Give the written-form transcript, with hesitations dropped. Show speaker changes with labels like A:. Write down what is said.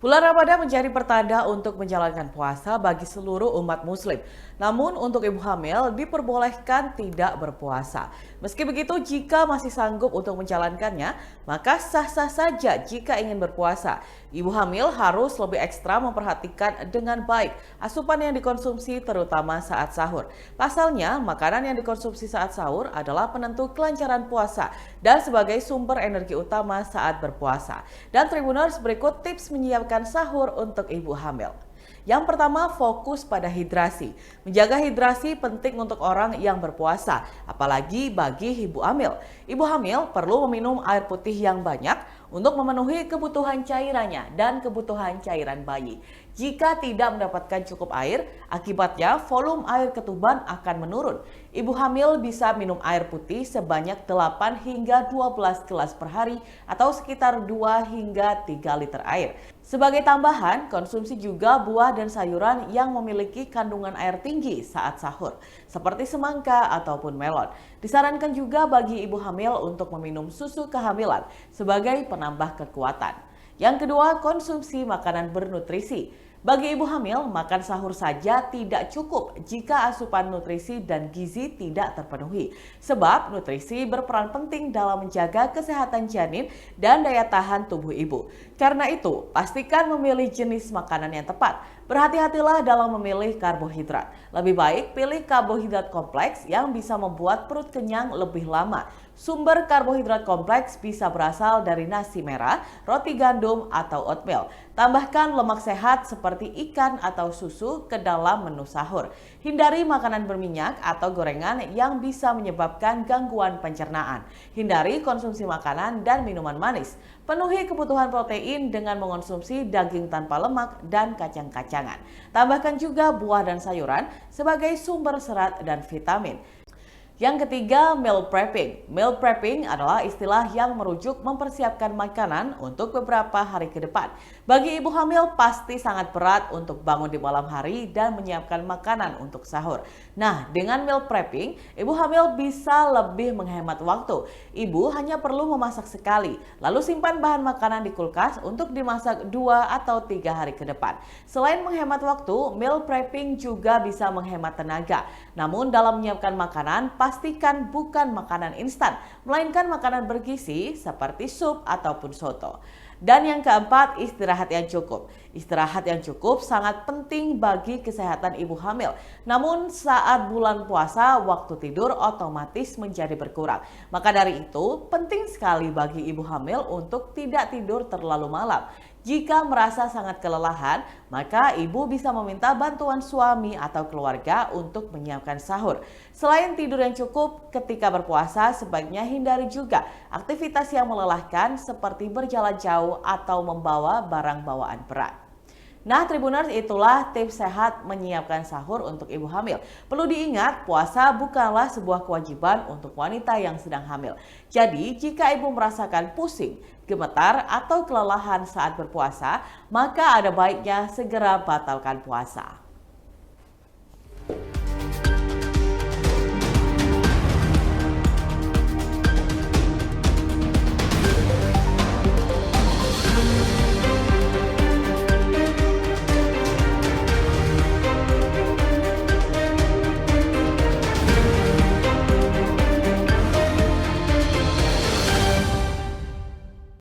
A: Bulan Ramadan menjadi pertanda untuk menjalankan puasa bagi seluruh umat muslim. Namun untuk ibu hamil diperbolehkan tidak berpuasa. Meski begitu, jika masih sanggup untuk menjalankannya, maka sah-sah saja jika ingin berpuasa. Ibu hamil harus lebih ekstra memperhatikan dengan baik asupan yang dikonsumsi terutama saat sahur. Pasalnya, makanan yang dikonsumsi saat sahur adalah penentu kelancaran puasa dan sebagai sumber energi utama saat berpuasa. Dan Tribuners, berikut tips menyiapkan sahur untuk ibu hamil. Yang pertama, fokus pada hidrasi. Menjaga hidrasi penting untuk orang yang berpuasa, apalagi bagi ibu hamil. Ibu hamil perlu meminum air putih yang banyak untuk memenuhi kebutuhan cairannya dan kebutuhan cairan bayi. Jika tidak mendapatkan cukup air, akibatnya volume air ketuban akan menurun. Ibu hamil bisa minum air putih sebanyak 8 hingga 12 gelas per hari atau sekitar 2 hingga 3 liter air. Sebagai tambahan, konsumsi juga buah dan sayuran yang memiliki kandungan air tinggi saat sahur, seperti semangka ataupun melon. Disarankan juga bagi ibu hamil untuk meminum susu kehamilan sebagai penambah kekuatan. Yang kedua, konsumsi makanan bernutrisi. Bagi ibu hamil, makan sahur saja tidak cukup jika asupan nutrisi dan gizi tidak terpenuhi. Sebab nutrisi berperan penting dalam menjaga kesehatan janin dan daya tahan tubuh ibu. Karena itu, pastikan memilih jenis makanan yang tepat. Berhati-hatilah dalam memilih karbohidrat. Lebih baik pilih karbohidrat kompleks yang bisa membuat perut kenyang lebih lama. Sumber karbohidrat kompleks bisa berasal dari nasi merah, roti gandum, atau oatmeal. Tambahkan lemak sehat seperti ikan atau susu ke dalam menu sahur. Hindari makanan berminyak atau gorengan yang bisa menyebabkan gangguan pencernaan. Hindari konsumsi makanan dan minuman manis. Penuhi kebutuhan protein dengan mengonsumsi daging tanpa lemak dan kacang-kacangan. Tambahkan juga buah dan sayuran sebagai sumber serat dan vitamin. Yang ketiga, meal prepping. Meal prepping adalah istilah yang merujuk mempersiapkan makanan untuk beberapa hari ke depan. Bagi ibu hamil pasti sangat berat untuk bangun di malam hari dan menyiapkan makanan untuk sahur. Nah, dengan meal prepping, ibu hamil bisa lebih menghemat waktu. Ibu hanya perlu memasak sekali, lalu simpan bahan makanan di kulkas untuk dimasak 2 atau 3 hari ke depan. Selain menghemat waktu, meal prepping juga bisa menghemat tenaga. Namun dalam menyiapkan makanan, pastikan bukan makanan instan, melainkan makanan bergizi seperti sup ataupun soto. Dan yang keempat, istirahat yang cukup. Istirahat yang cukup sangat penting bagi kesehatan ibu hamil. Namun saat bulan puasa, waktu tidur otomatis menjadi berkurang. Maka dari itu, penting sekali bagi ibu hamil untuk tidak tidur terlalu malam. Jika merasa sangat kelelahan, maka ibu bisa meminta bantuan suami atau keluarga untuk menyiapkan sahur. Selain tidur yang cukup, ketika berpuasa sebaiknya hindari juga aktivitas yang melelahkan seperti berjalan jauh atau membawa barang bawaan berat. Nah, Tribuners, itulah tips sehat menyiapkan sahur untuk ibu hamil. Perlu diingat, puasa bukanlah sebuah kewajiban untuk wanita yang sedang hamil. Jadi, jika ibu merasakan pusing, gemetar, atau kelelahan saat berpuasa, maka ada baiknya segera batalkan puasa.